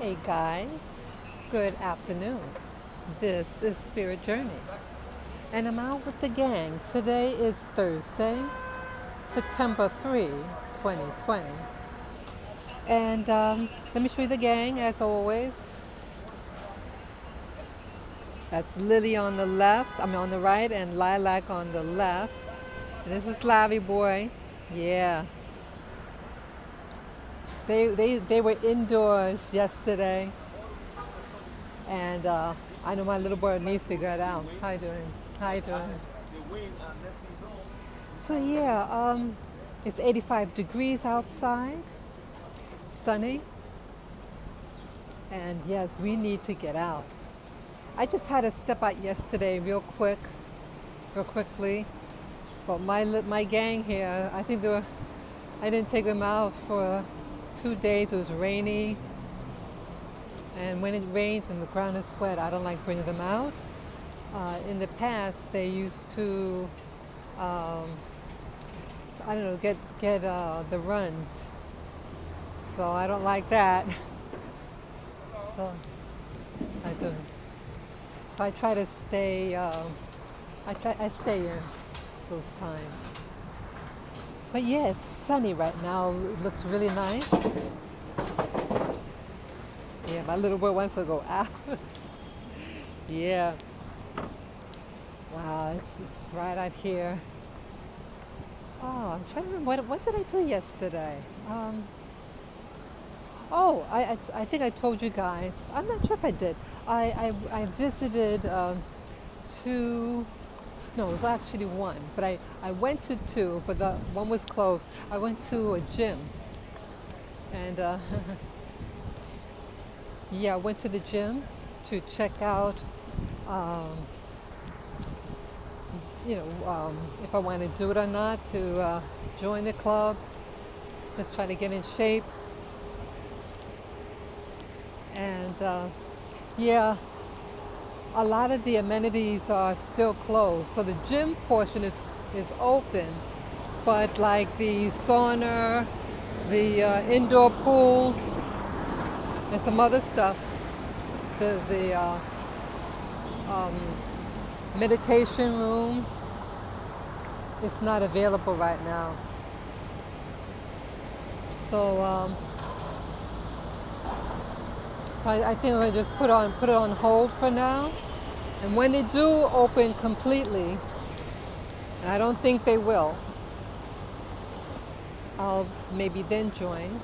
Hey guys, good afternoon. This is Spirit Journey, and I'm out with the gang. Today is Thursday, September 3, 2020. And let me show you the gang as always. That's Lily on the left, on the right, and Lilac on the left. And this is Slavy Boy. Yeah. They were indoors yesterday, and I know my little boy needs to get out. How you doing? How you doing? So yeah, it's 85 degrees outside, sunny, and yes, we need to get out. I just had to step out yesterday real quickly, but my gang here, I didn't take them out for 2 days. It was rainy, and when it rains and the ground is wet, I don't like bringing them out. In the past, they used to, I don't know, get the runs. So I don't like that. So I do. So I try to stay. I stay in those times. But yeah, it's sunny right now. It looks really nice. Yeah, my little boy wants to go out. Yeah. Wow, it's bright out here. Oh, I'm trying to remember what did I do yesterday? I think I told you guys. I'm not sure if I did. I visited two. No, it was actually one, but I went to two, but the one was closed. I went to a gym, and yeah, I went to the gym to check out, if I want to do it or not, to join the club, just try to get in shape. And yeah, a lot of the amenities are still closed. So the gym portion is open, but like the sauna, the indoor pool, and some other stuff, the meditation room, it's not available right now. So I think I'm gonna just put it on hold for now. And when they do open completely, and I don't think they will, I'll maybe then join.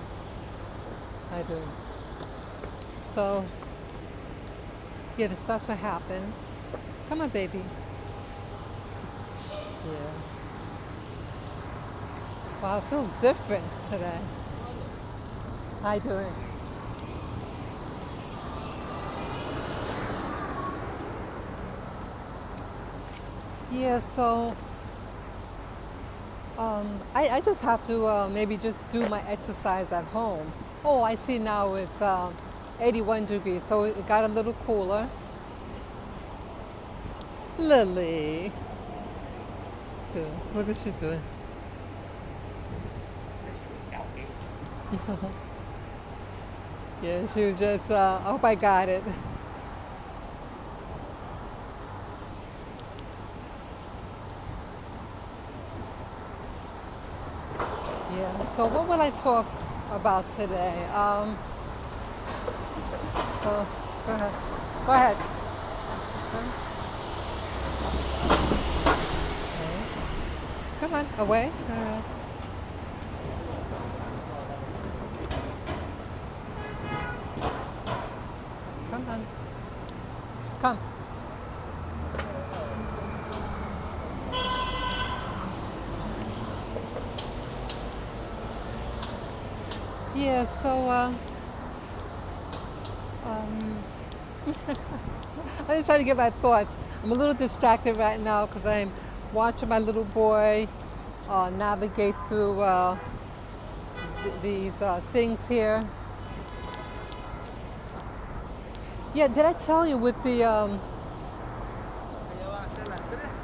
I do. So yeah, that's what happened. Come on, baby. Yeah. Wow, it feels different today. How you doing? Yeah, so I just have to maybe just do my exercise at home. Oh, I see now it's 81 degrees, so it got a little cooler. Lily. So, what is she doing? Yeah, she was just, I hope I got it. Yeah, so what will I talk about today? So, go ahead. Go ahead. Okay. Come on, away. Come on. Come. Yeah, so I'm just trying to get my thoughts. I'm a little distracted right now because I'm watching my little boy navigate through these things here. Yeah, did I tell you with the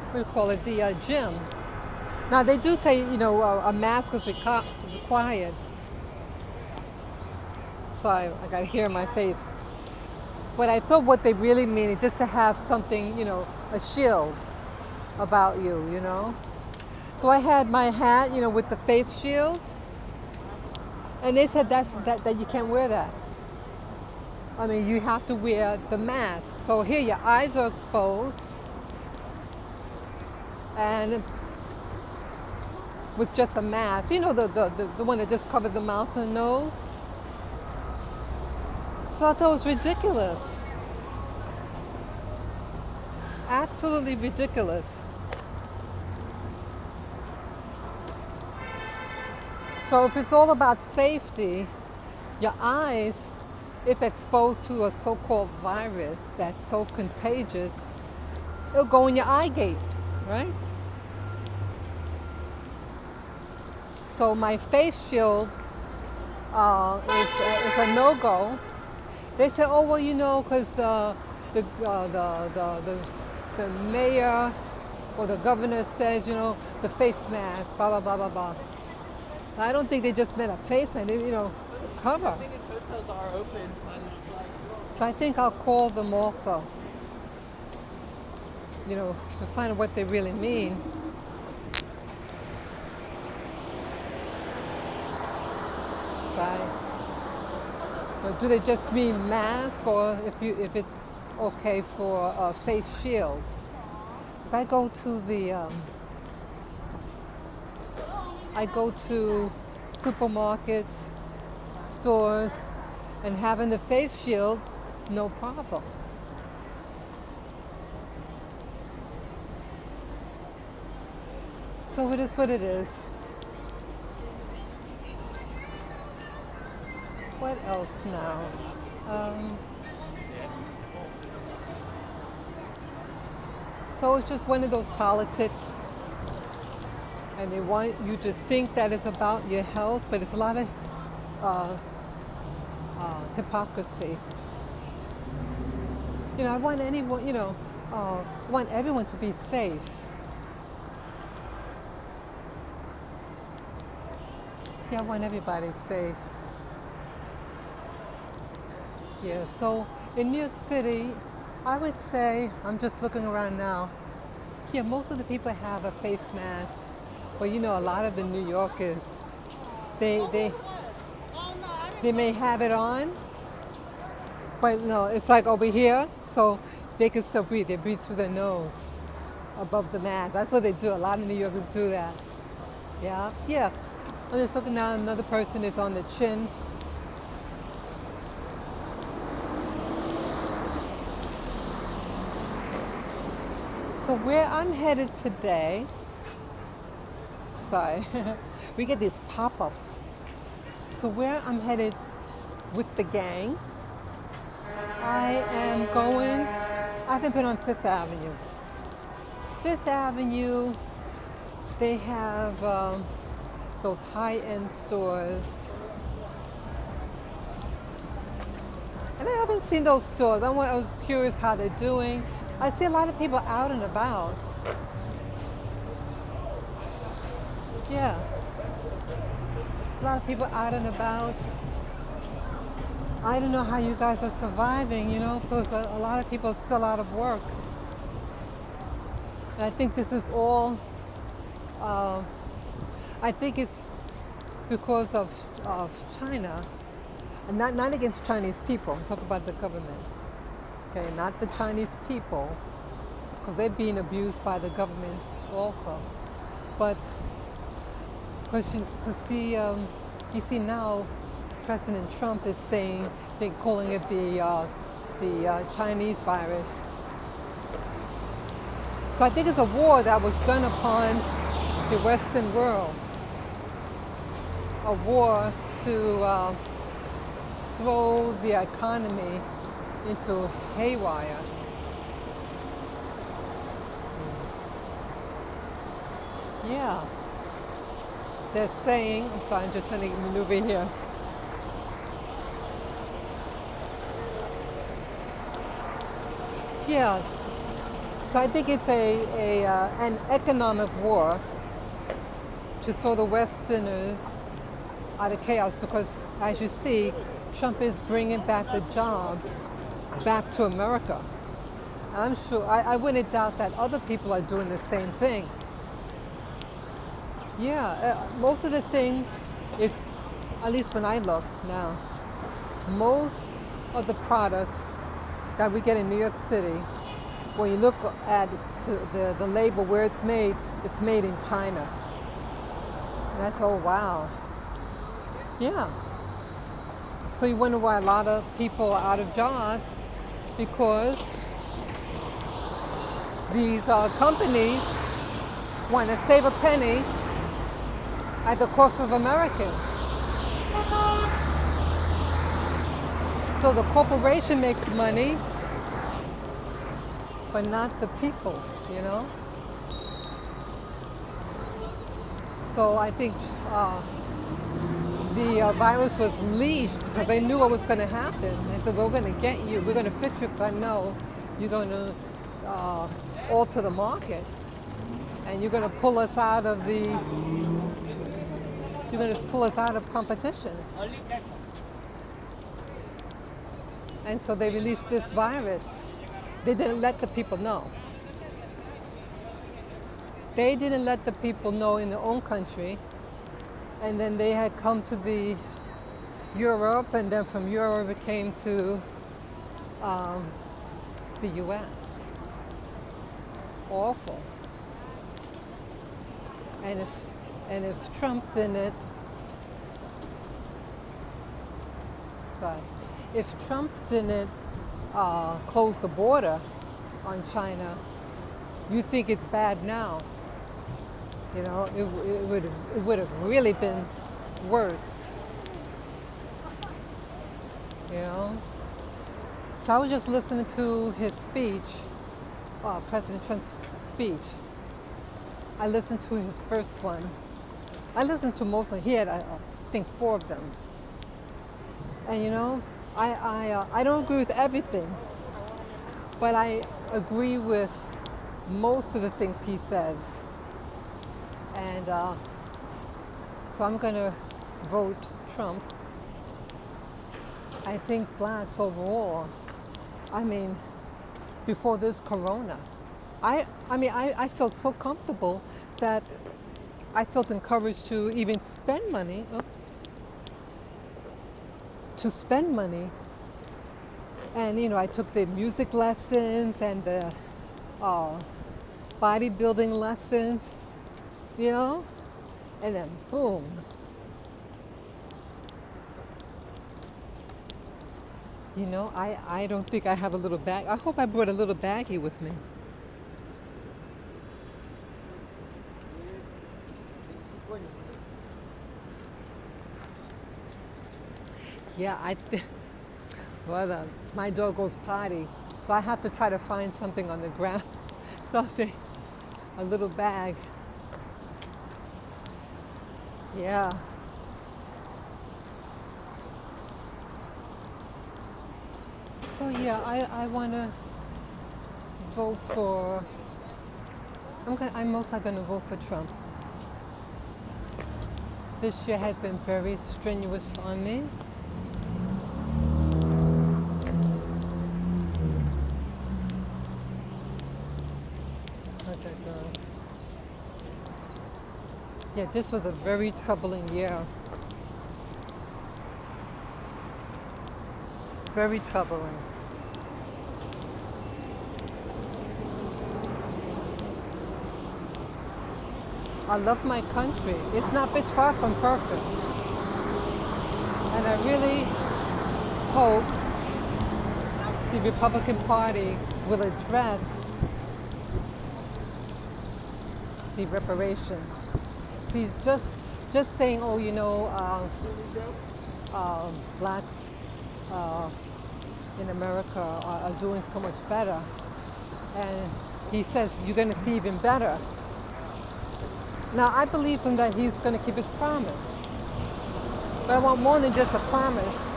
what do you call it, the gym? Now they do say a mask is required. So I got hair in my face. But I thought what they really mean is just to have something, a shield about you, So I had my hat, with the face shield. And they said that you can't wear that. I mean, you have to wear the mask. So here your eyes are exposed. And with just a mask, the one that just covered the mouth and nose. So I thought it was ridiculous. Absolutely ridiculous. So if it's all about safety, your eyes, if exposed to a so-called virus that's so contagious, it'll go in your eye gate, right? So my face shield is a no-go. They said, oh well, because the mayor or the governor says, the face mask, blah blah blah blah blah. I don't think they just meant a face mask, cover. I think his hotels are open. So I think I'll call them also, to find out what they really mean. Or do they just mean mask, or if it's okay for a face shield? Because I go to supermarkets, stores, and having the face shield, no problem. So it is what it is. What else now? So it's just one of those politics, and they want you to think that it's about your health, but it's a lot of hypocrisy. I want anyone, I want everyone to be safe. Yeah, I want everybody safe. Yeah, so in New York City, I would say, I'm just looking around now, yeah, most of the people have a face mask, but a lot of the New Yorkers, they may have it on, but no, it's like over here, so they can still breathe. They breathe through their nose above the mask. That's what they do. A lot of New Yorkers do that. Yeah. I'm just looking now, another person is on the chin. So where I'm headed today, we get these pop-ups. So where I'm headed with the gang, I haven't been on Fifth Avenue. Fifth Avenue, they have those high-end stores. And I haven't seen those stores. I was curious how they're doing. I see a lot of people out and about. Yeah. A lot of people out and about. I don't know how you guys are surviving, because a lot of people are still out of work. And I think this is all, I think it's because of China. And not against Chinese people. I'm talking about the government. Okay, not the Chinese people, because they're being abused by the government also. But because you see now, President Trump is saying, they're calling it the Chinese virus. So I think it's a war that was done upon the Western world, a war to throw the economy into haywire. Yeah. They're saying, I'm sorry, I'm just trying to maneuver here. Yeah. So I think it's an economic war to throw the Westerners out of chaos, because as you see, Trump is bringing back the jobs back to America. I'm sure, I wouldn't doubt that other people are doing the same thing. Yeah, most of the things, if at least when I look now, most of the products that we get in New York City, when you look at the label where it's made in China. And that's, oh wow. Yeah. So you wonder why a lot of people are out of jobs, because these companies want to save a penny at the cost of Americans. So the corporation makes money, but not the people, you know? So I think the virus was leashed because they knew what was going to happen. They said, we're going to get you, we're going to fix you because I know you're going to alter the market, and you're going to pull us out of competition. And so they released this virus. They didn't let the people know. They didn't let the people know in their own country. And then they had come to the Europe, and then from Europe it came to the US. Awful. And if Trump didn't, close the border on China, you think it's bad now. You know, it would have really been worst. You know? So I was just listening to his speech, President Trump's speech. I listened to his first one. I listened to most of them. He had, I think, 4 of them. And you know, I don't agree with everything, but I agree with most of the things he says. And so I'm going to vote Trump. I think blacks overall, I mean, before this corona, I felt so comfortable that I felt encouraged to even spend money. To spend money. And you know, I took the music lessons and the bodybuilding lessons, you know, and then boom. You know, I don't think I have a little bag. I hope I brought a little baggie with me. Yeah, well, my dog goes potty, so I have to try to find something on the ground, something, a little bag. Yeah. So yeah, I want to vote for. I'm mostly going to vote for Trump. This year has been very strenuous on me. Yeah, this was a very troubling year. Very troubling. I love my country. It's far from perfect. And I really hope the Republican Party will address the reparations. See, just saying, oh, you know, blacks in America are doing so much better. And he says, you're going to see even better. Now, I believe him that he's going to keep his promise. But I want more than just a promise.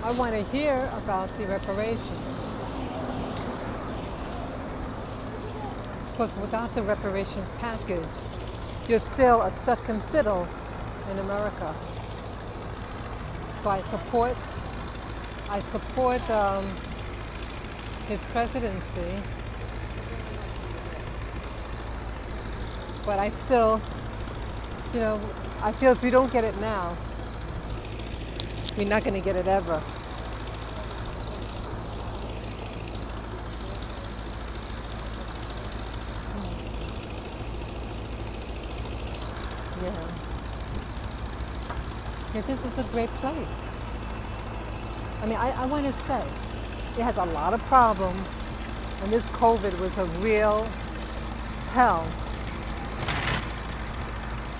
I want to hear about the reparations. Because without the reparations package, you're still a second fiddle in America. So So I support his presidency, but I still, I feel if we don't get it now, we're not going to get it ever. Yeah. Yeah, this is a great place. I mean, I want to stay. It has a lot of problems, and this COVID was a real hell.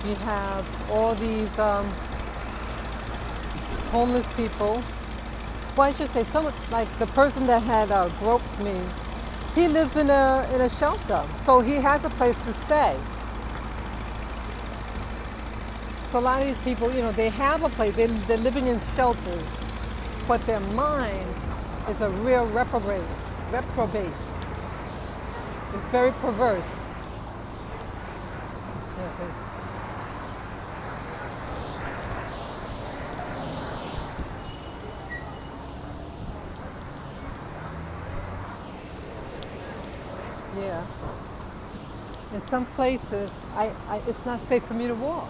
You have all these homeless people. Well, I should say, someone like the person that had groped me. He lives in a shelter, so he has a place to stay. So a lot of these people, they have a place. They're living in shelters, but their mind is a real reprobate. It's very perverse. Yeah. In some places, it's not safe for me to walk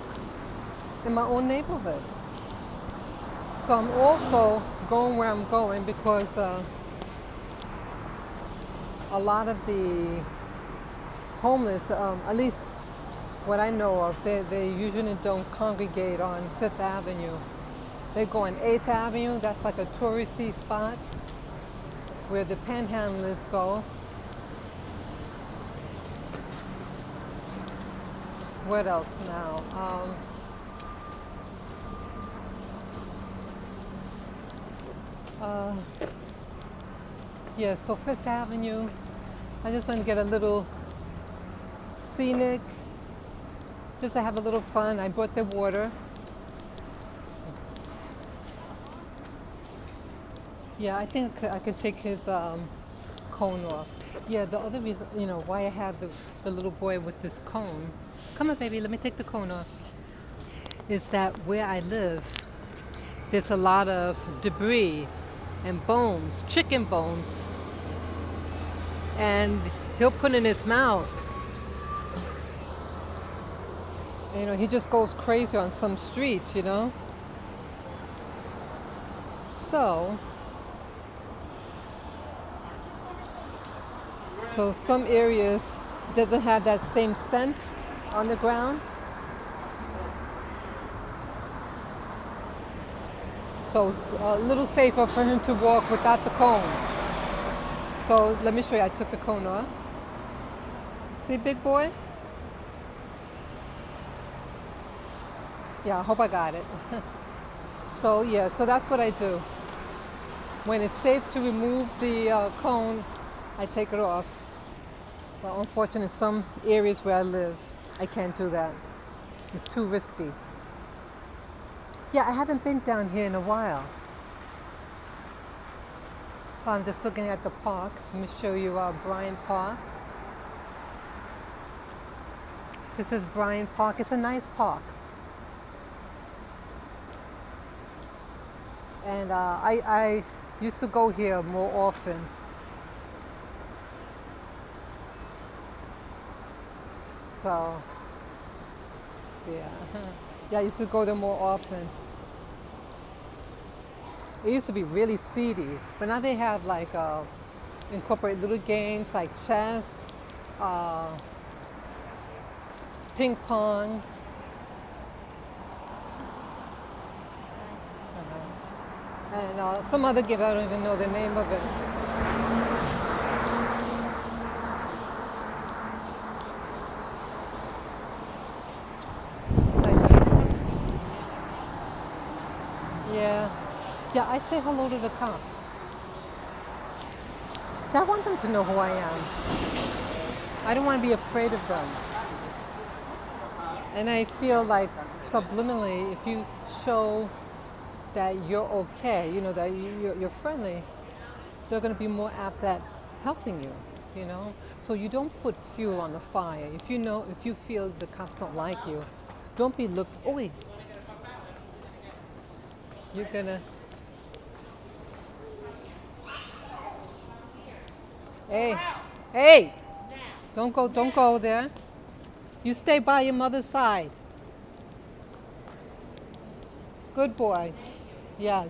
in my own neighborhood. So I'm also going where I'm going because a lot of the homeless, at least what I know of, they usually don't congregate on 5th Avenue. They go on 8th Avenue. That's like a touristy spot where the panhandlers go. What else now? Yeah, so 5th Avenue, I just want to get a little scenic, just to have a little fun. I brought the water. Yeah, I think I could take his cone off. Yeah, the other reason, why I have the little boy with this cone, come on baby, let me take the cone off, is that where I live, there's a lot of debris and bones, chicken bones, and he'll put in his mouth. He just goes crazy on some streets, So some areas doesn't have that same scent on the ground. So it's a little safer for him to walk without the cone. So let me show you, I took the cone off. See, big boy? Yeah, I hope I got it. So that's what I do. When it's safe to remove the cone, I take it off. But unfortunately, in some areas where I live, I can't do that. It's too risky. Yeah, I haven't been down here in a while. I'm just looking at the park. Let me show you Bryant Park. This is Bryant Park. It's a nice park. And I used to go here more often. So, yeah. Yeah, I used to go there more often. It used to be really seedy, but now they have like incorporate little games like chess, ping pong, and some other game, I don't even know the name of it. Yeah, I say hello to the cops. So I want them to know who I am. I don't want to be afraid of them. And I feel like subliminally, if you show that you're okay, that you're friendly, they're going to be more apt at helping you, So you don't put fuel on the fire. If you feel the cops don't like you, don't be looked, you're going to Hey, hey, don't go there. You stay by your mother's side. Good boy. Yes.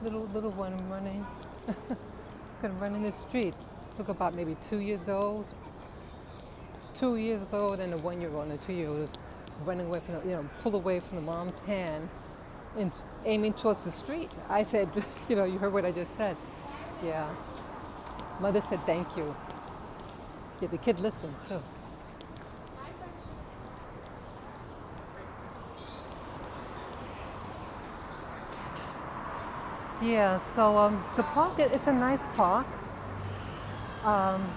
Little one running. Could run in the street. Look about maybe 2 years old. 2 years old and a 1-year-old and a 2-year-old is running away from pull away from the mom's hand and aiming towards the street. I said, you heard what I just said. Yeah. Mother said thank you. Yeah, the kid listened too. Yeah, so the park, it's a nice park. Um,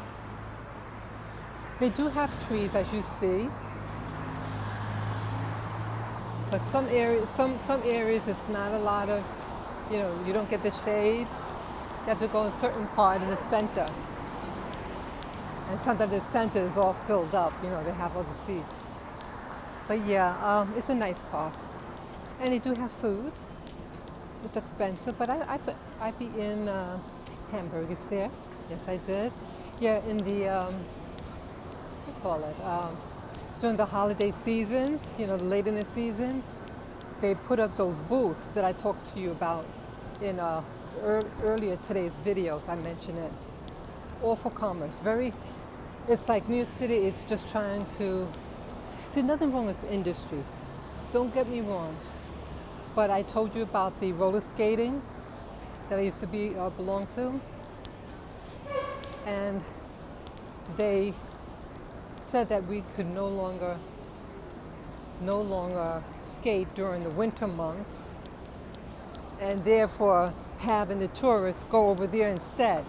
they do have trees, as you see, but some areas it's not a lot of, you don't get the shade. You have to go in a certain part in the center, and sometimes the center is all filled up. They have all the seats. But yeah, it's a nice park, and they do have food. It's expensive, but I've eaten hamburgers there. Yes, I did. Yeah, in the what do you call it? During the holiday seasons, late in the season, they put up those booths that I talked to you about in earlier today's videos. I mentioned it. All for commerce. It's like New York City is just trying to. See, nothing wrong with the industry. Don't get me wrong. But I told you about the roller skating that I used to belong to, and they said that we could no longer skate during the winter months, and therefore having the tourists go over there instead,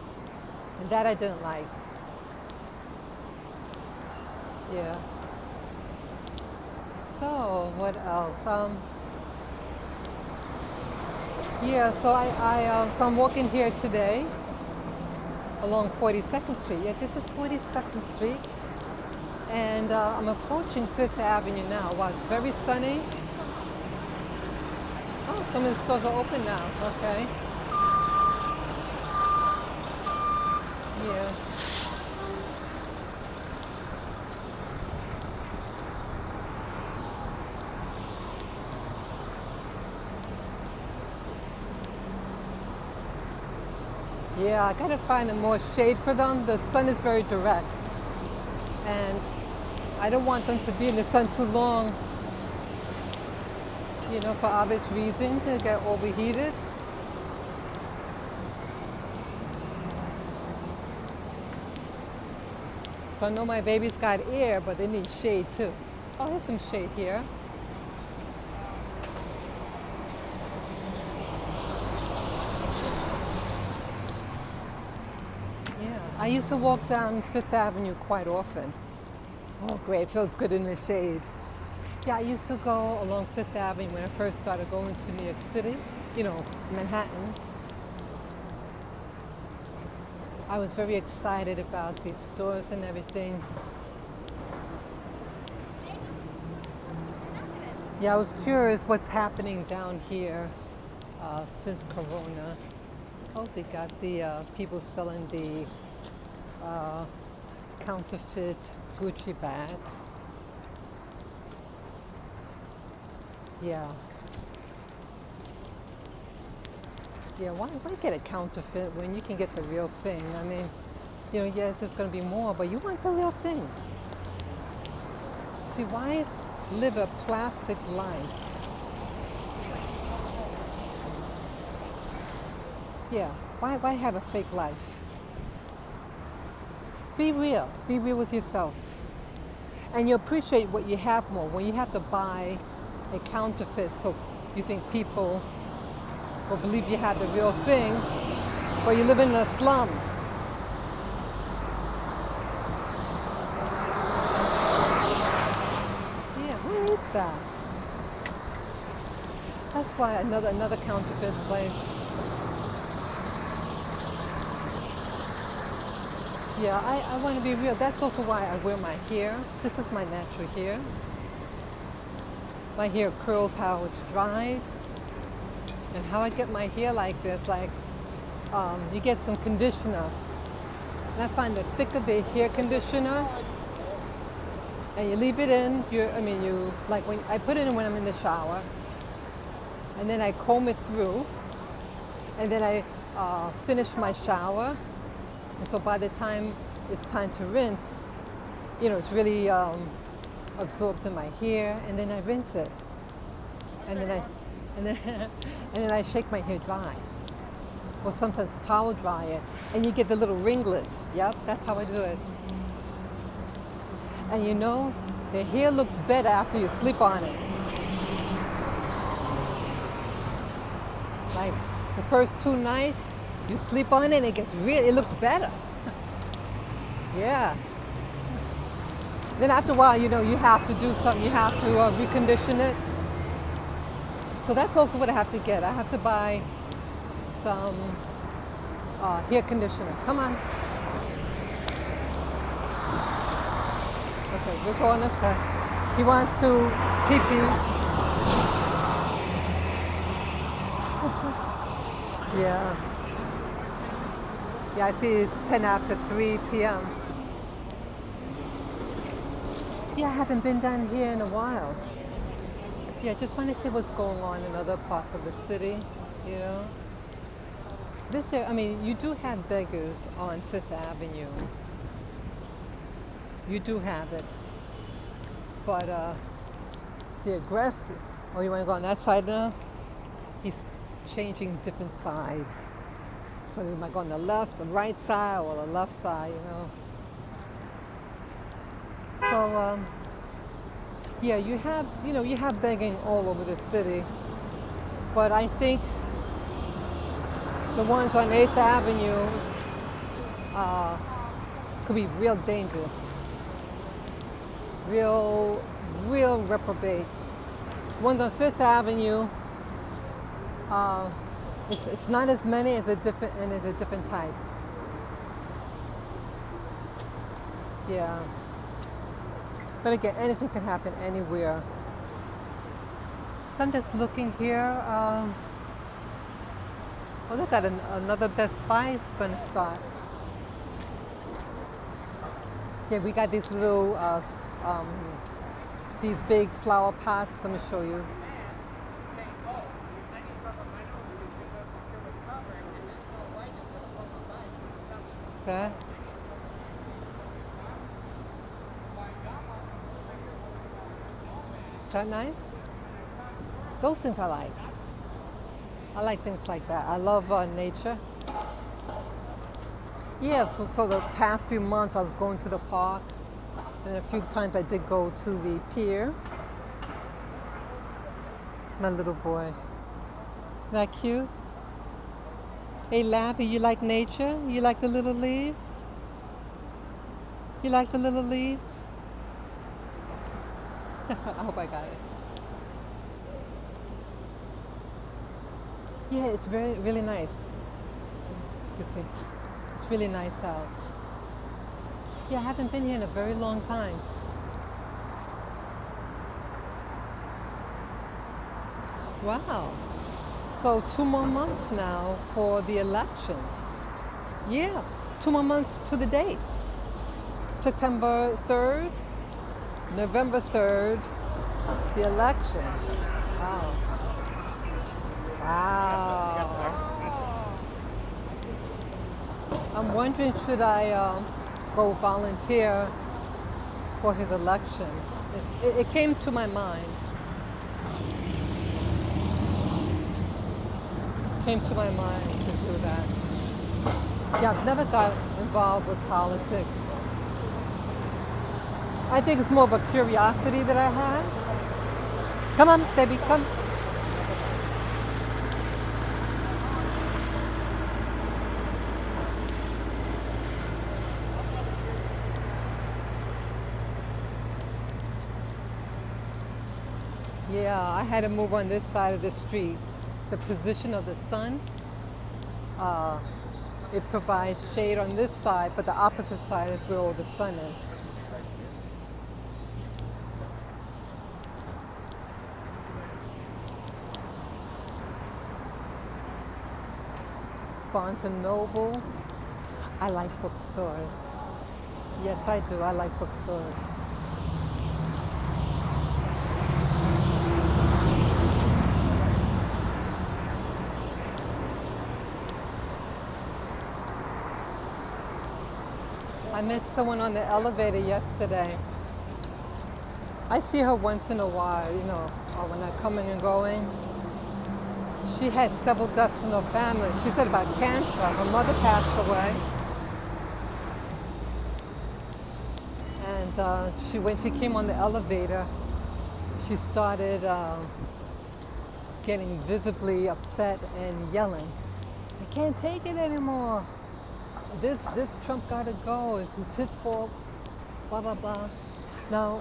and that I didn't like. Yeah. So what else? Yeah, so so I'm walking here today along 42nd Street. Yeah, this is 42nd Street, and I'm approaching Fifth Avenue now. Wow, it's very sunny. Oh, some of the stores are open now. Okay. Yeah. Yeah, I gotta find more shade for them. The sun is very direct, and I don't want them to be in the sun too long, for obvious reasons. They get overheated. So I know my baby's got air, but they need shade too. Oh, there's some shade here. I used to walk down Fifth Avenue quite often. Oh, great, feels good in the shade. Yeah, I used to go along Fifth Avenue when I first started going to New York City, Manhattan. I was very excited about these stores and everything. Yeah, I was curious what's happening down here since Corona. Oh, they got the people selling the counterfeit Gucci bags. Yeah. Yeah, why get a counterfeit when you can get the real thing? I mean, yes, it's going to be more, but you want the real thing. See, why live a plastic life? Yeah, why have a fake life? Be real with yourself. And you appreciate what you have more. When you have to buy a counterfeit so you think people will believe you have the real thing, or you live in a slum. Yeah, who needs that? That's why another counterfeit place. Yeah, I want to be real. That's also why I wear my hair. This is my natural hair. My hair curls how it's dried. And how I get my hair like this, you get some conditioner And I find the thicker the hair conditioner, and you leave it in, you like when I put it in when I'm in the shower, and then I comb it through, and then I finish my shower, and so by the time it's time to rinse, it's really absorbed in my hair, and then I rinse it, and then and then I shake my hair dry, or sometimes towel dry it, and you get the little ringlets. Yep, that's how I do it. And the hair looks better after you sleep on it. Like the first 2 nights, you sleep on it, and it looks better. Yeah. Then after a while, you have to do something. You have to recondition it. So that's also what I have to get. I have to buy some hair conditioner. Come on. Okay, we're going this way. He wants to pee-pee. Yeah. Yeah, I see it's 10 after 3 p.m. Yeah, I haven't been down here in a while. Yeah, just want to see what's going on in other parts of the city, This area, you do have beggars on 5th Avenue. You do have it. But the aggressive, oh, you want to go on that side now? He's changing different sides. So you might go on the left, the right side, or the left side, So, yeah, you have begging all over the city. But I think the ones on 8th Avenue could be real dangerous. Real reprobate. Ones on 5th Avenue, it's not as many, it's a different type. Yeah. But again, anything can happen anywhere. So I'm just looking here. Look at another Best Buy is going to start. Yeah, we got these little, these big flower pots. Let me show you. Okay. Is that nice? Those things I like. I like things like that. I love nature. Yeah, so the past few months I was going to the park, and a few times I did go to the pier. My little boy. Isn't that cute? Hey, Laffy, you like nature? You like the little leaves? You like the little leaves? I hope I got it. Yeah, it's really nice. Excuse me. It's really nice out. Yeah, I haven't been here in a very long time. Wow. So 2 more months now for the election. Yeah, 2 more months to the date. September 3rd, November 3rd, the election. Wow. Wow. I'm wondering, should I go volunteer for his election? It came to my mind. Came to my mind to do that. Yeah, I've never got involved with politics. I think it's more of a curiosity that I have. Come on, baby, come. Yeah, I had to move on this side of the street. The position of the sun, it provides shade on this side, but the opposite side is where all the sun is. Barnes and Noble. I like bookstores. Yes, I do. I like bookstores. I met someone on the elevator yesterday. I see her once in a while, when I'm coming and going. She had several deaths in her family. She said about cancer. Her mother passed away. And when she came on the elevator, she started getting visibly upset and yelling. I can't take it anymore. This Trump gotta go. It's his fault. Blah blah blah. Now,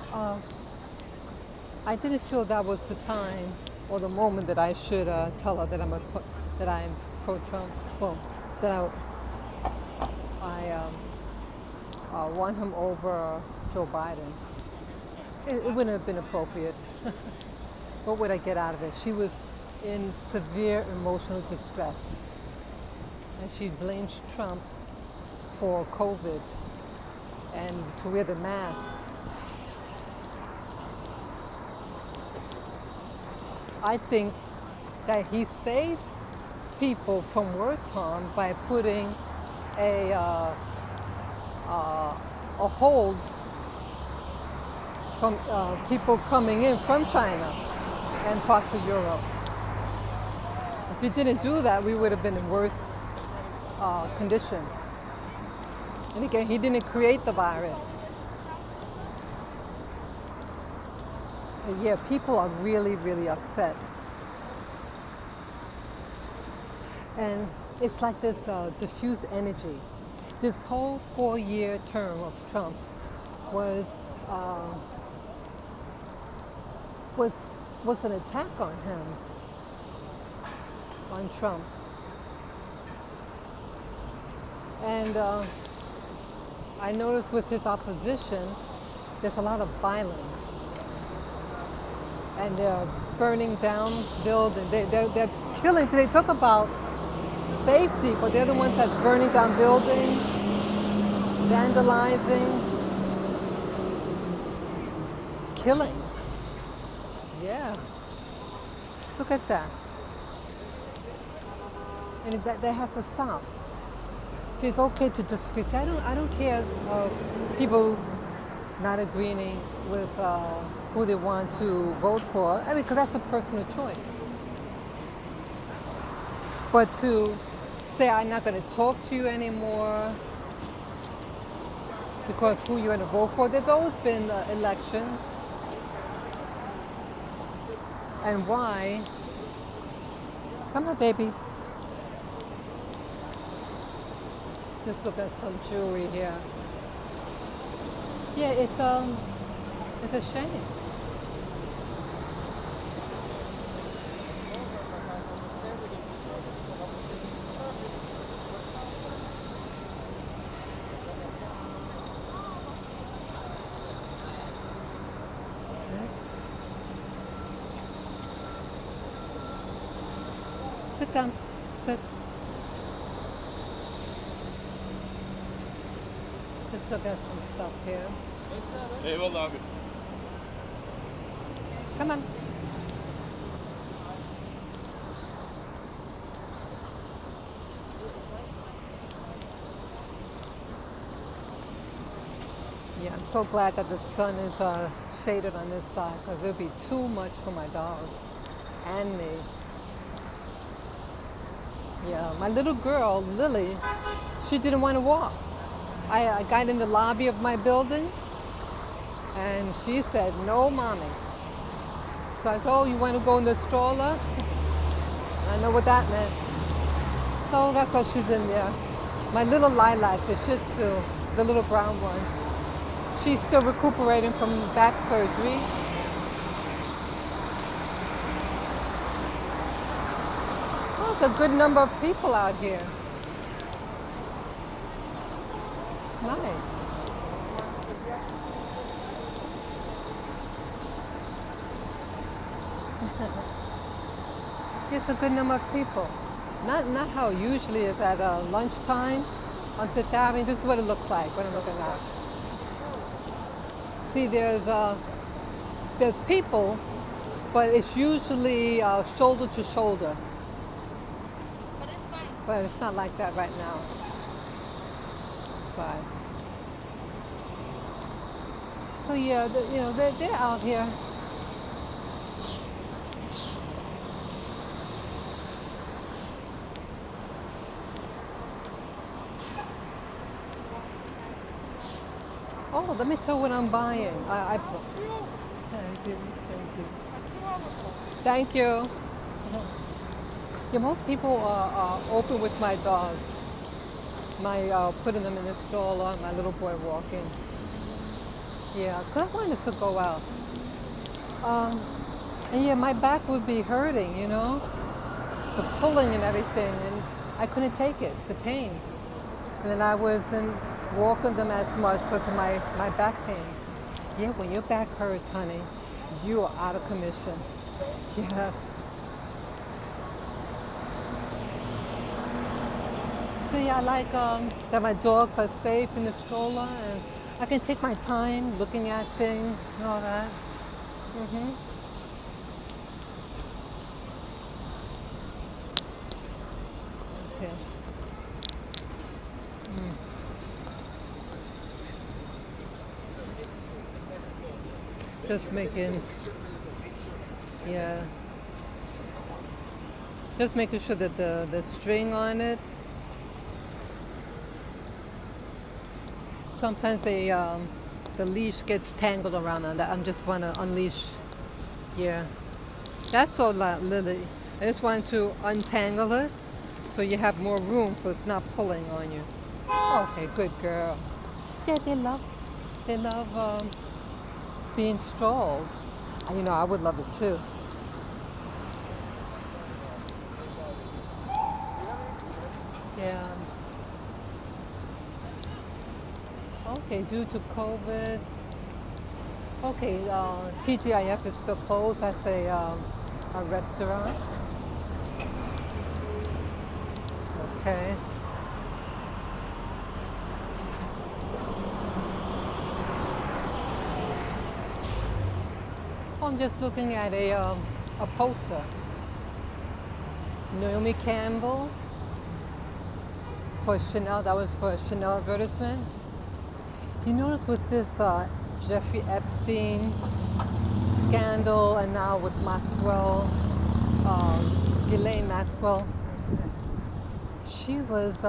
I didn't feel that was the time or the moment that I should tell her that I'm pro-Trump. Well, that I want him over Joe Biden. It wouldn't have been appropriate. What would I get out of it? She was in severe emotional distress, and she blamed Trump for COVID and to wear the mask. I think that he saved people from worse harm by putting a hold from people coming in from China and parts of Europe. If he didn't do that, we would have been in worse condition. And again, he didn't create the virus. But yeah, people are really, really upset. And it's like this diffuse energy. This whole 4-year term of Trump was an attack on him, on Trump. And I noticed with his opposition, there's a lot of violence. And they're burning down buildings. They're killing. They talk about safety, but they're the ones that's burning down buildings, vandalizing, killing. Yeah. Look at that. And that has to stop. See, it's okay to disagree. I don't care people not agreeing with who they want to vote for. I mean, because that's a personal choice. But to say I'm not going to talk to you anymore because who you're going to vote for, there's always been elections. And why? Come on, baby. Just look at some jewelry here. Yeah, it's a shame. Sit down. Sit. Just look at some stuff here. Eyvallah abi. Come on. Yeah, I'm so glad that the sun is shaded on this side because it'll be too much for my dogs and me. Yeah, my little girl, Lily, she didn't want to walk. I got in the lobby of my building and she said, no, mommy. So I said, oh, you want to go in the stroller? I know what that meant. So that's why she's in there. My little lilac, the Shih Tzu, the little brown one, she's still recuperating from back surgery. Oh, there's a good number of people out here. Nice. It's a good number of people. Not how it usually is at lunchtime. on Fifth Avenue. This is what it looks like when I'm looking at. See, there's people, but it's usually shoulder to shoulder. But it's fine. But it's not like that right now. But, so yeah, they're out here. Oh, let me tell you what I'm buying. Thank you, thank you. Thank you. Yeah, most people are open with my dogs. Putting them in the stroller, my little boy walking. Yeah, 'cause I wanted to go out. And yeah, my back would be hurting, the pulling and everything, and I couldn't take it, the pain. And then I wasn't walking them as much because of my back pain. Yeah, when your back hurts, honey, you are out of commission. Yes. See, I like that my dogs are safe in the stroller, and I can take my time looking at things and all that. Okay. Just making, yeah. Just making sure that the string on it. Sometimes the leash gets tangled around on that. I'm just going to unleash. Yeah. That's all, Lily. I just wanted to untangle it so you have more room so it's not pulling on you. Okay, good girl. Yeah, they love being strolled. I would love it too. Yeah. Okay, due to COVID. Okay, TGIF is still closed. That's a restaurant. Okay. I'm just looking at a poster. Naomi Camble for Chanel. That was for a Chanel advertisement. You notice with this Jeffrey Epstein scandal, and now with Maxwell, Ghislaine Maxwell, she was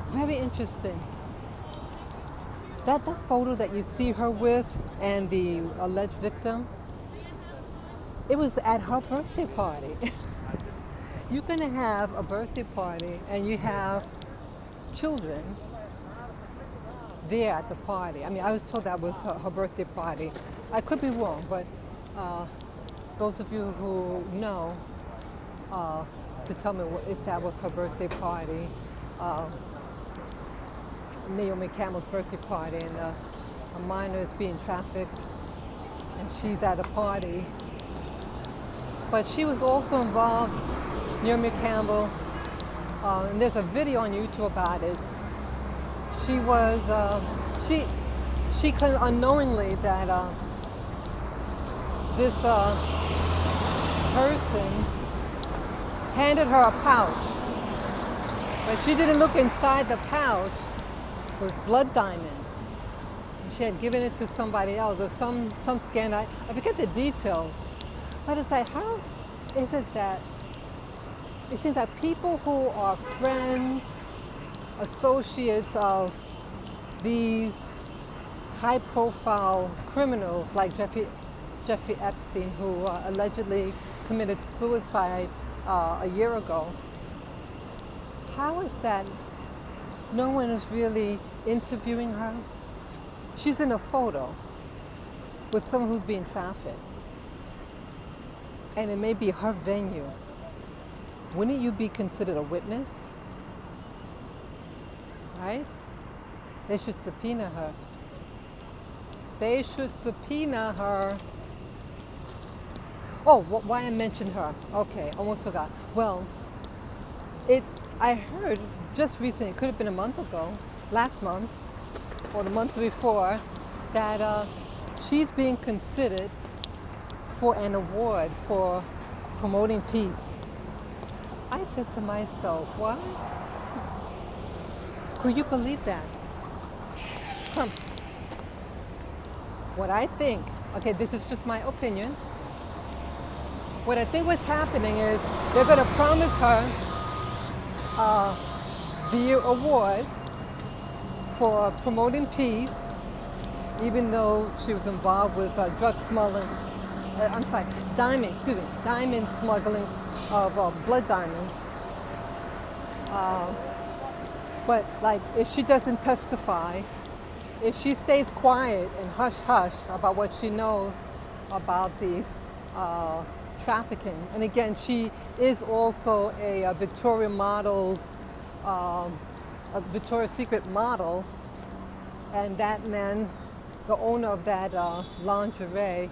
very interesting. That photo that you see her with and the alleged victim, it was at her birthday party. You're gonna have a birthday party and you have children there at the party. I mean, I was told that was her birthday party. I could be wrong, but those of you who know, to tell me if that was her birthday party. Naomi Camble's birthday party, and a minor is being trafficked, and she's at a party. But she was also involved, Naomi Camble, and there's a video on YouTube about it. She was, she could unknowingly that this person handed her a pouch, but she didn't look inside the pouch. It was blood diamonds. And she had given it to somebody else or some scandal. I forget the details. But it's like, how is it that it seems like people who are friends, associates of these high-profile criminals like Jeffrey Epstein, who allegedly committed suicide a year ago, how is that no one is really interviewing her? She's in a photo with someone who's being trafficked. And it may be her venue. Wouldn't you be considered a witness? Right? They should subpoena her. They should subpoena her. Oh, why I mentioned her. Okay, almost forgot. Well, I heard just recently, it could have been a month ago, last month, or the month before, that she's being considered for an award for promoting peace. I said to myself, what? Could you believe that? Come. What I think, okay, this is just my opinion. What I think what's happening is they're going to promise her the award for promoting peace, even though she was involved with drug smuggling, diamond smuggling of blood diamonds. But like, if she doesn't testify, if she stays quiet and hush-hush about what she knows about these trafficking, and again, she is also a Victoria's Secret model, and that man, the owner of that lingerie,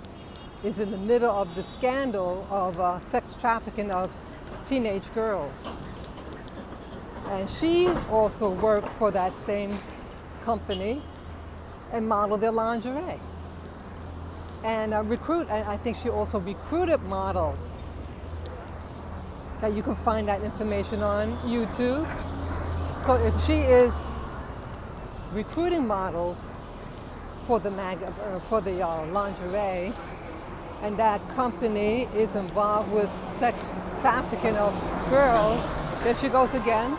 is in the middle of the scandal of sex trafficking of teenage girls. And she also worked for that same company and modeled their lingerie. And I think she also recruited models. That you can find that information on YouTube. So if she is recruiting models for the lingerie, and that company is involved with sex trafficking of girls, there she goes again.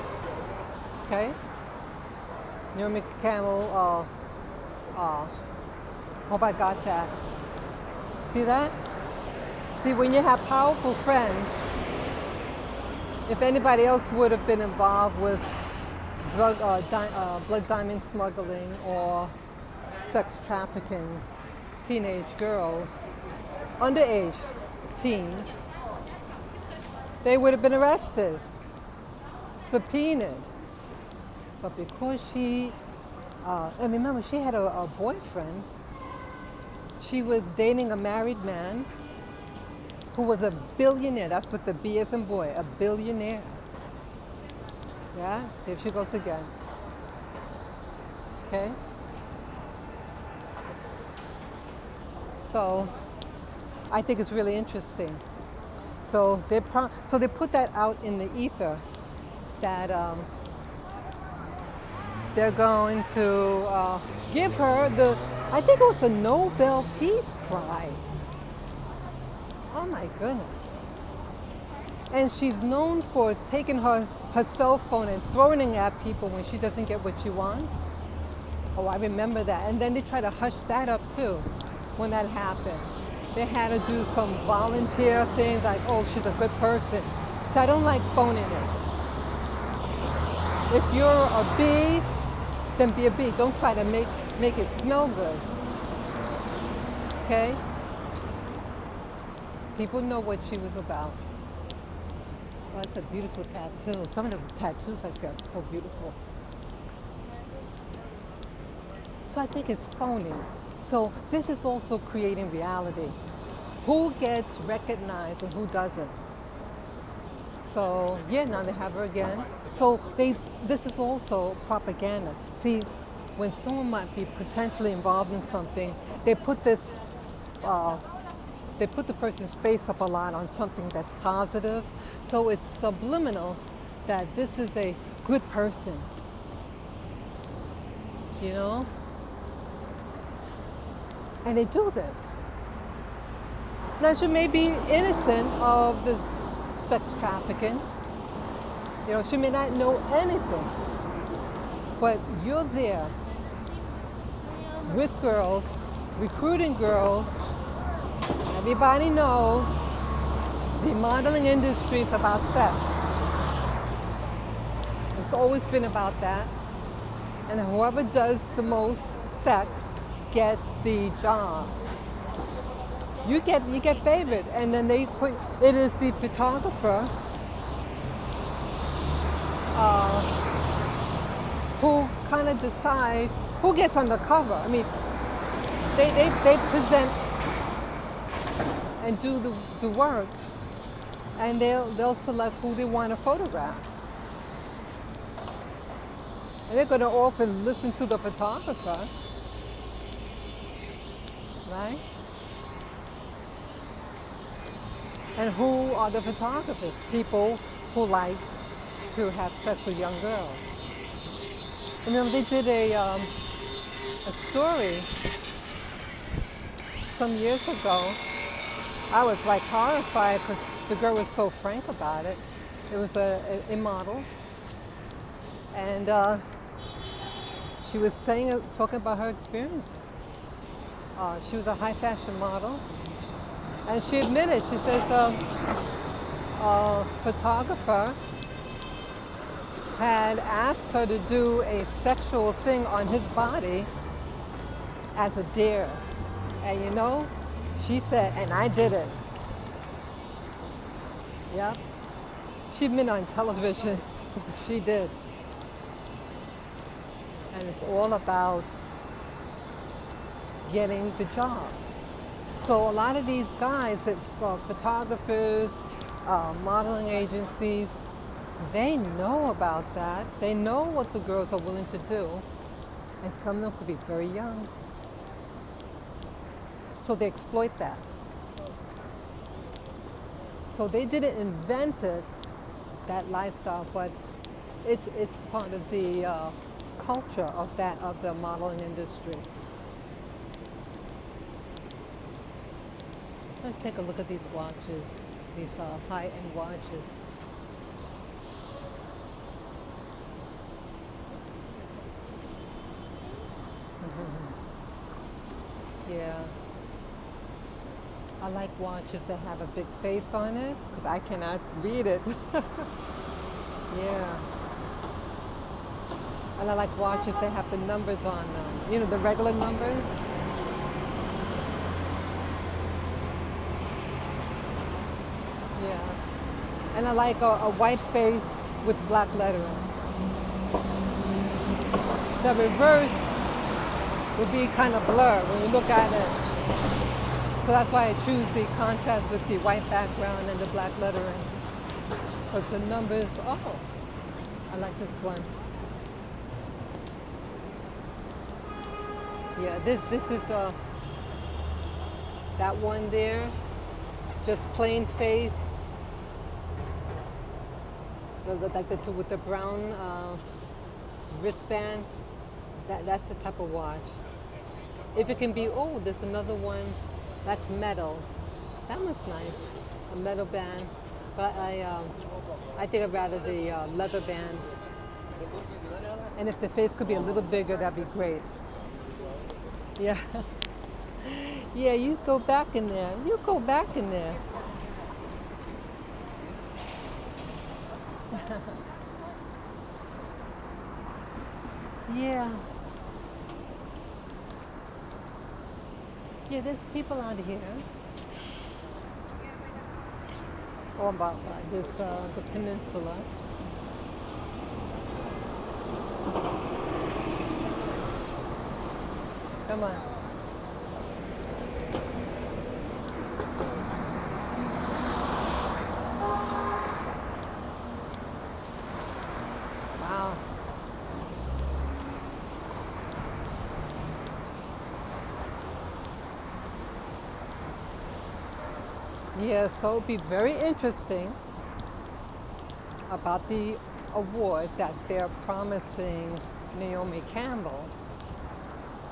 Okay? Naomi Camble, hope I got that. See that? See, when you have powerful friends, if anybody else would have been involved with blood diamond smuggling or sex trafficking teenage girls, underage teens, they would have been arrested, subpoenaed. But because she, and remember, she had a boyfriend. She was dating a married man who was a billionaire. That's what the B is in boy, a billionaire. Yeah, here she goes again. Okay? So, I think it's really interesting. So they put that out in the ether that they're going to give her I think it was a Nobel Peace Prize. Oh my goodness. And she's known for taking her cell phone and throwing it at people when she doesn't get what she wants. Oh, I remember that. And then they try to hush that up too when that happened. They had to do some volunteer things like, oh, she's a good person. So I don't like phoniness. If you're a B, then be a B. Don't try to make it smell good. Okay? People know what she was about. Oh, that's a beautiful tattoo. Some of the tattoos I see are so beautiful. So I think it's phony. So this is also creating reality. Who gets recognized and who doesn't? So yeah, now they have her again. So this is also propaganda. See, when someone might be potentially involved in something, they put the person's face up a lot on something that's positive. So it's subliminal that this is a good person. You know? And they do this. Now she may be innocent of the sex trafficking. You know, she may not know anything. But you're there with girls, recruiting girls. Everybody knows the modeling industry is about sex. It's always been about that. And whoever does the most sex gets the job. You get favored, and then it is the photographer who kind of decides who gets on the cover. I mean, they present and do the work, and they'll select who they want to photograph. And they're going to often listen to the photographer, right? And who are the photographers? People who like to have sex with young girls. You know, they did a story some years ago. I was like horrified because the girl was so frank about it. It was a model, and she was talking about her experience. She was a high fashion model, and she admitted, she says, a photographer had asked her to do a sexual thing on his body as a dare. And you know, she said, and I did it. Yeah. She'd been on television. She did. And it's all about getting the job. So a lot of these guys, that photographers, modeling agencies, they know about that. They know what the girls are willing to do. And some of them could be very young. So they exploit that. So they didn't invent it, that lifestyle, but it's part of the culture of the modeling industry. Let's take a look at these watches, these high-end watches. Yeah. I like watches that have a big face on it because I cannot read it. Yeah. And I like watches that have the numbers on them. You know, the regular numbers. Yeah. And I like a white face with black lettering. The reverse would be kind of blurred when you look at it. So that's why I choose the contrast with the white background and the black lettering. Because the numbers, I like this one. Yeah, this is that one there, just plain face. Like with the brown wristband. That's the type of watch. If it can be, there's another one. That's metal. That one's nice, a metal band. But I think I'd rather the leather band. And if the face could be a little bigger, that'd be great. Yeah. Yeah, you go back in there. You go back in there. Yeah. Yeah, there's people out here. Or about this, the peninsula. Come on. Wow. Yeah, so it'd be very interesting about the award that they're promising Naomi Camble.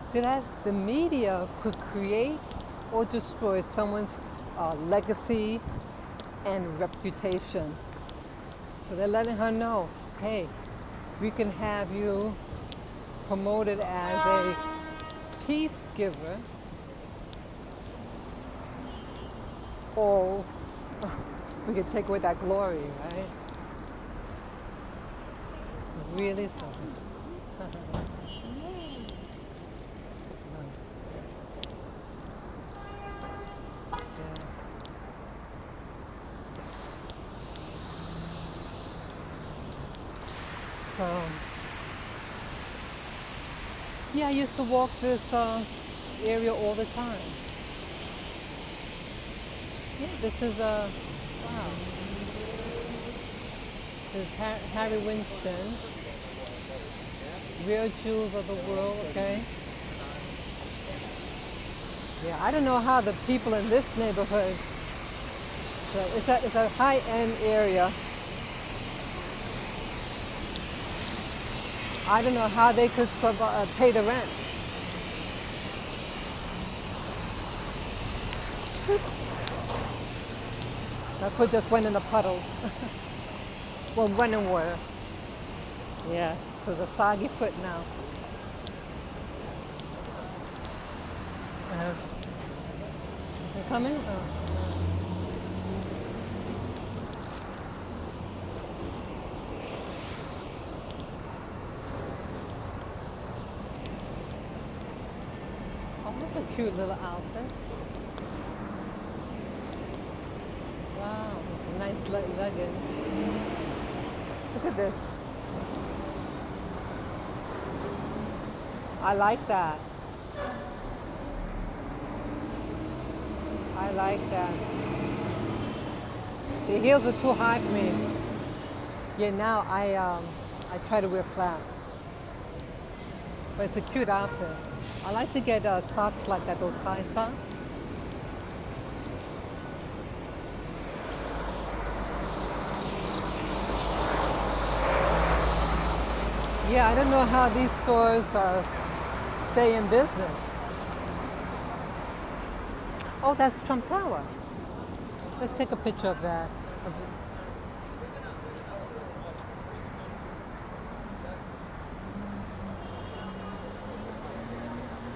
See that the media could create or destroy someone's legacy and reputation. So they're letting her know, hey, we can have you promoted as a peace giver, or we could take away that glory, right? Really something. Yeah, I used to walk this area all the time. Yeah, this is wow. This is Harry Winston. real jewels of the world, okay? Yeah, I don't know how the people in this neighborhood, so it's a high-end area. I don't know how they could pay the rent. That foot just went in the puddle. Well, running water. Yeah, so it's a soggy foot now. You coming? Oh. Oh, that's a cute little outfit. Wow, nice leggings. Look at this. I like that. I like that. The heels are too high for me. Yeah, now I try to wear flats. But it's a cute outfit. I like to get socks like that, those high socks. Yeah, I don't know how these stores stay in business. Oh, that's Trump Tower. Let's take a picture of that.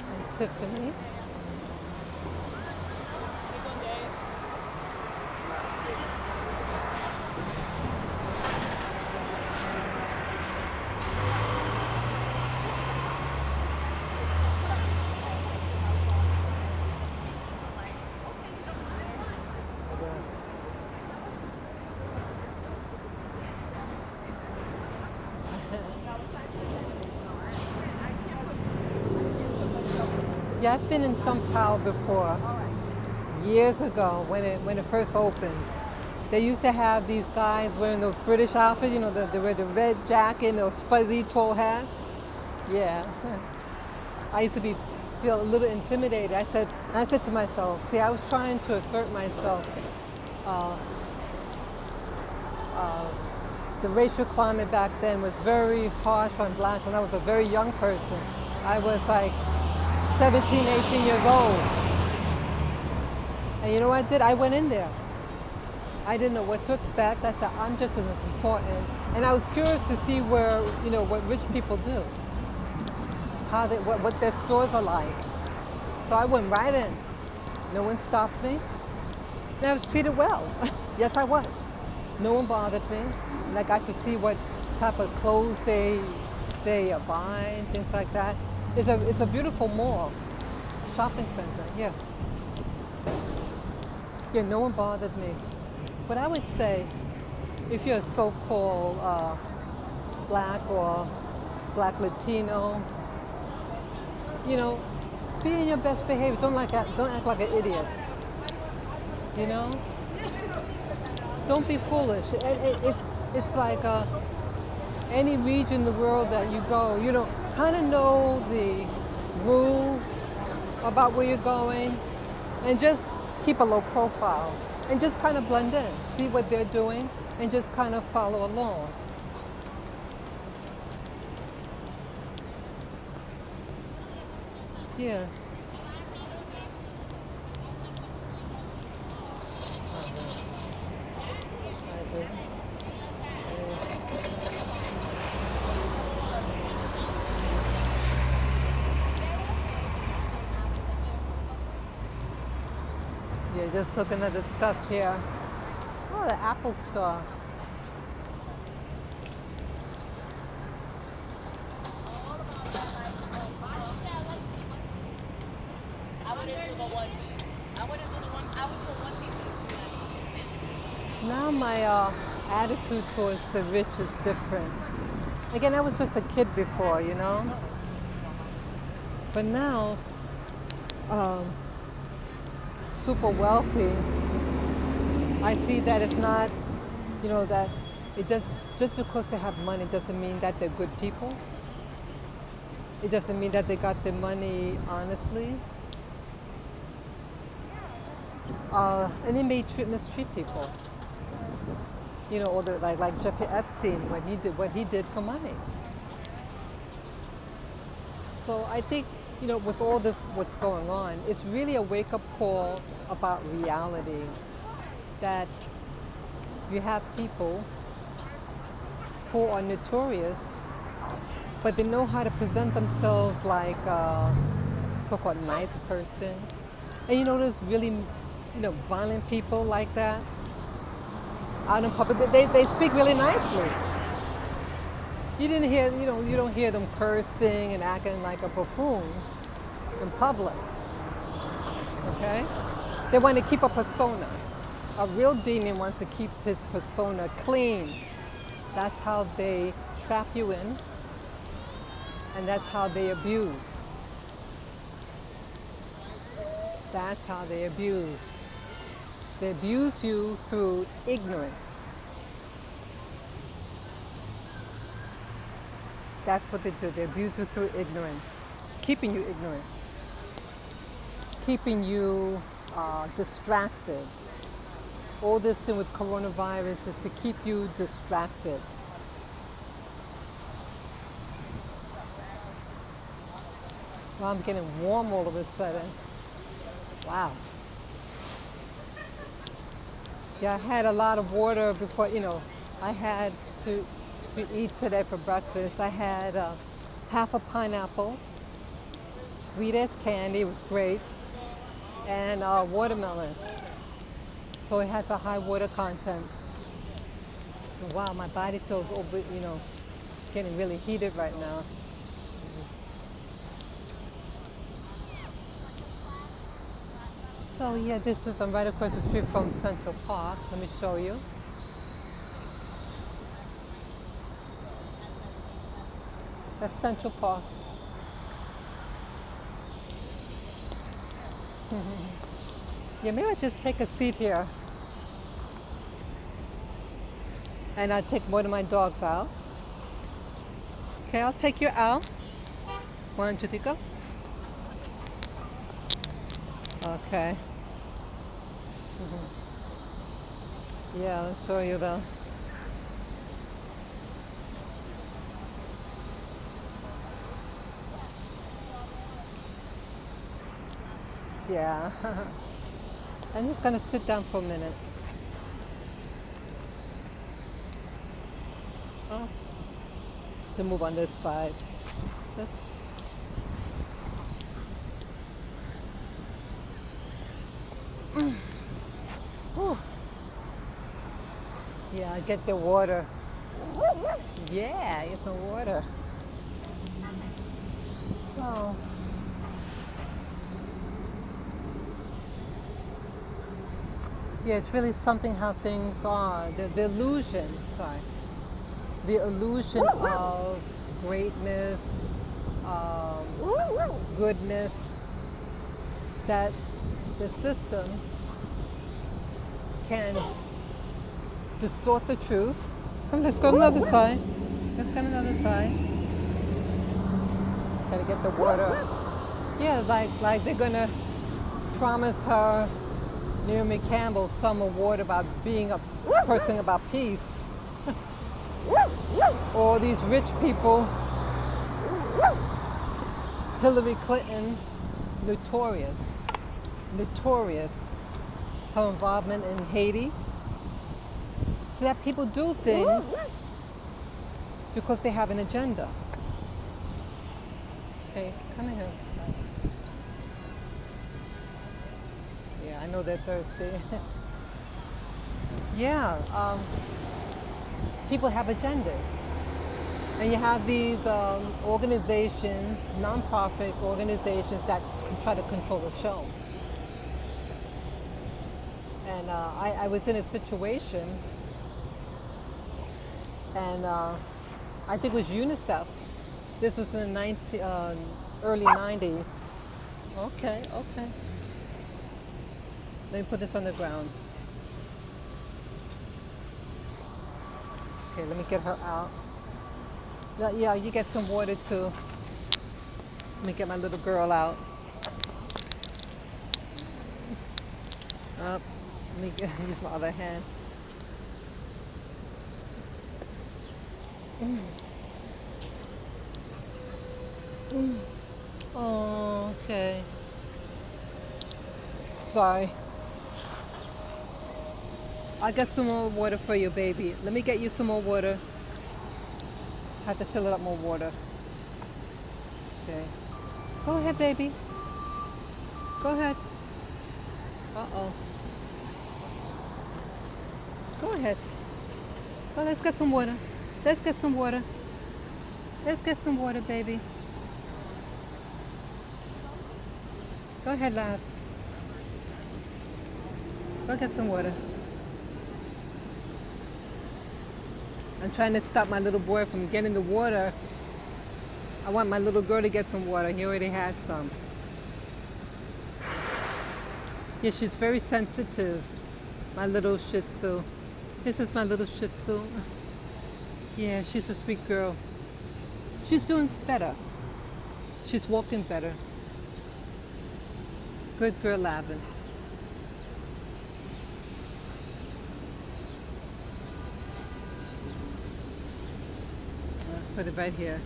And Tiffany. Yeah, I've been in Trump Tower before, years ago when it first opened. They used to have these guys wearing those British outfits, you know, they wear the red jacket and those fuzzy tall hats. Yeah. I used to feel a little intimidated. I said to myself, see, I was trying to assert myself. The racial climate back then was very harsh on blacks when I was a very young person. I was like 17, 18 years old. And you know what I did? I went in there. I didn't know what to expect. I said, I'm just as important. And I was curious to see where, you know, what rich people do. What their stores are like. So I went right in. No one stopped me. And I was treated well. Yes, I was. No one bothered me. And I got to see what type of clothes they buy and things like that. It's a beautiful mall, shopping center, yeah. Yeah, no one bothered me. But I would say, if you're a so-called black or black Latino, you know, be in your best behavior. Don't act like an idiot. You know, don't be foolish. It's like any region in the world that you go, you know, kind of know the rules about where you're going, and just keep a low profile, and just kind of blend in, see what they're doing, and just kind of follow along. Yeah. Yeah, just looking at the stuff here. Oh, the Apple store. Now my attitude towards the rich is different. Again, I was just a kid before, you know. But now, super wealthy, I see that it's not, you know, that it just because they have money doesn't mean that they're good people. It doesn't mean that they got their money honestly. And they may mistreat people. You know, or like Jeffrey Epstein, when he did what he did for money. So I think, you know, with all this, what's going on, it's really a wake-up call about reality. That you have people who are notorious, but they know how to present themselves like a so-called nice person. And you know, there's really, you know, violent people like that out in public. They speak really nicely. You didn't hear, you know, you don't hear them cursing and acting like a buffoon in public. Okay? They want to keep a persona. A real demon wants to keep his persona clean. That's how they trap you in, and that's how they abuse. That's how they abuse. They abuse you through ignorance. That's what they do. They abuse you through ignorance, keeping you ignorant, keeping you distracted. All this thing with coronavirus is to keep you distracted. Well, I'm getting warm all of a sudden. Wow. Yeah, I had a lot of water before, you know, I had to eat today for breakfast. I had half a pineapple, sweet as candy, it was great, and watermelon. So it has a high water content. Wow, my body feels over, you know, getting really heated right now. So yeah, I'm right across the street from Central Park. Let me show you. That's Central Park. Yeah, maybe I'll just take a seat here. And I'll take one of my dogs out. Okay, I'll take you out. One, two, three, go. Okay. Yeah, I'll show you though. Yeah. I'm just gonna sit down for a minute. Oh. To move on this side. That's... Yeah, get the water. Yeah, get some water. So, yeah, it's really something how things are. The illusion, the illusion of greatness, goodness, that the system can distort the truth. Come, let's go to the other side. Let's go to the other side. Gotta get the water. Yeah, like they're gonna promise her, Naomi Camble, some award about being a person about peace. Or these rich people, Hillary Clinton, notorious, her involvement in Haiti. So that people do things because they have an agenda. Okay, come in here. Yeah, I know they're thirsty. Yeah, people have agendas. And you have these organizations, non-profit organizations that try to control the show. And I was in a situation, and I think it was UNICEF. This was in the early 90s. Okay. Let me put this on the ground. Okay, let me get her out. Yeah, you get some water too. Let me get my little girl out. Up. Let me use my other hand. Oh, okay. Sorry. I'll get some more water for you, baby. Let me get you some more water. I have to fill it up more water. Okay. Go ahead, baby. Go ahead. Uh-oh. Go ahead. Oh, let's get some water. Let's get some water. Let's get some water, baby. Go ahead, love. Go get some water. I'm trying to stop my little boy from getting the water. I want my little girl to get some water. He already had some. Yeah, she's very sensitive. My little Shih Tzu. This is my little Shih Tzu. Yeah, she's a sweet girl. She's doing better. She's walking better. Good girl, Lavin. Put it right here.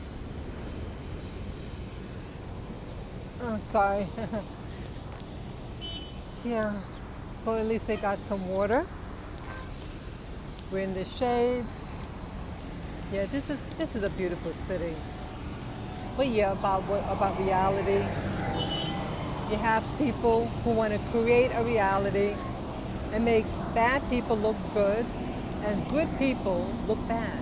Oh, sorry. Yeah. So at least they got some water. We're in the shade. Yeah, this is a beautiful city. But yeah, about reality. You have people who want to create a reality and make bad people look good and good people look bad.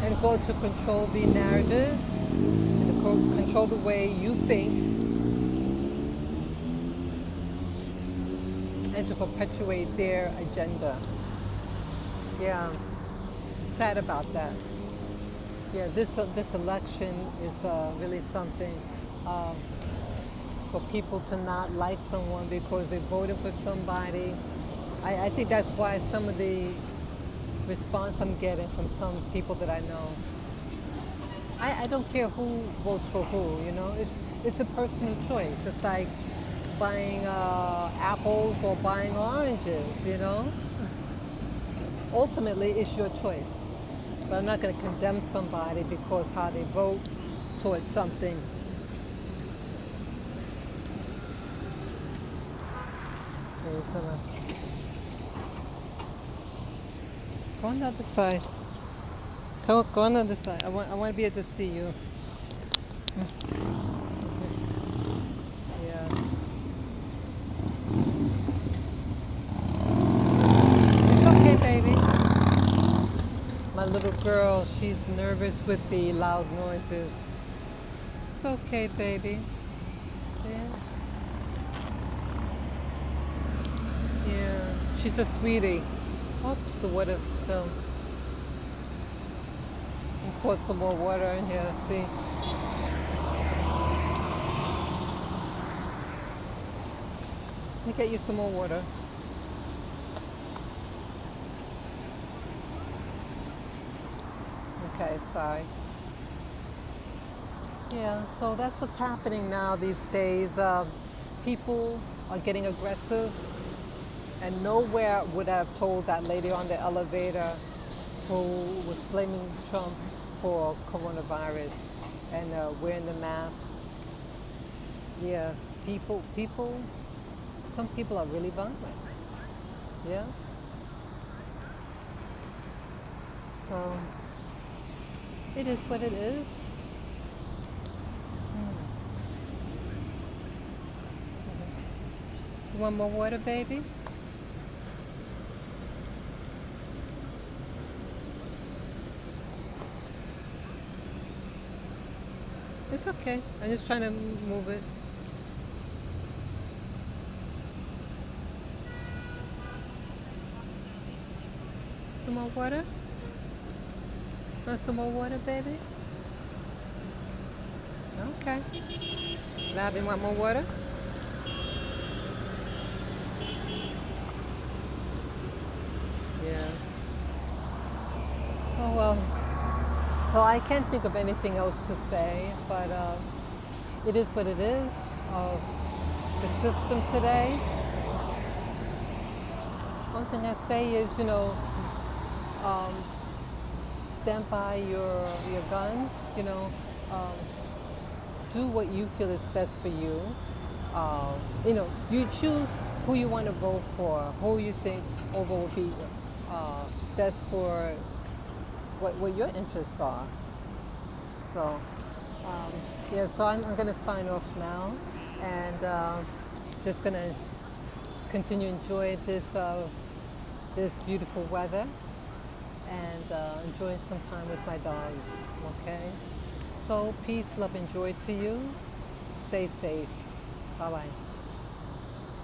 And it's all to control the narrative and to control the way you think and to perpetuate their agenda. Yeah, sad about that. Yeah, this election is really something for people to not like someone because they voted for somebody. I think that's why some of the response I'm getting from some people that I know. I don't care who votes for who, you know. It's a personal choice. It's like buying apples or buying oranges, you know. Ultimately, it's your choice. But I'm not going to condemn somebody because how they vote towards something. Go on the other side. Go on the other side. I want to be able to see you. Yeah. It's okay, baby. My little girl, she's nervous with the loud noises. It's okay, baby. Yeah. Yeah. She's a sweetie. Oops, the water fell. And pour some more water in here, see. Let me get you some more water. Okay, sorry. Yeah, so that's what's happening now these days. People are getting aggressive, and nowhere would I have told that lady on the elevator who was blaming Trump for coronavirus and wearing the mask. Yeah, some people are really violent. Yeah. So it is what it is. You want more water, baby? It's okay. I'm just trying to move it. Some more water? Want some more water, baby? Okay. Lavin, want more water? Yeah. Oh well. So I can't think of anything else to say, but it is what it is. The system today. One thing I say is, stand by your guns. Do what you feel is best for you. You choose who you want to vote for, who you think will be best for what your interests are. So, so I'm going to sign off now, and just going to continue to enjoy this beautiful weather, and enjoy some time with my dogs. Okay. So peace, love, and joy to you. Stay safe. Bye bye.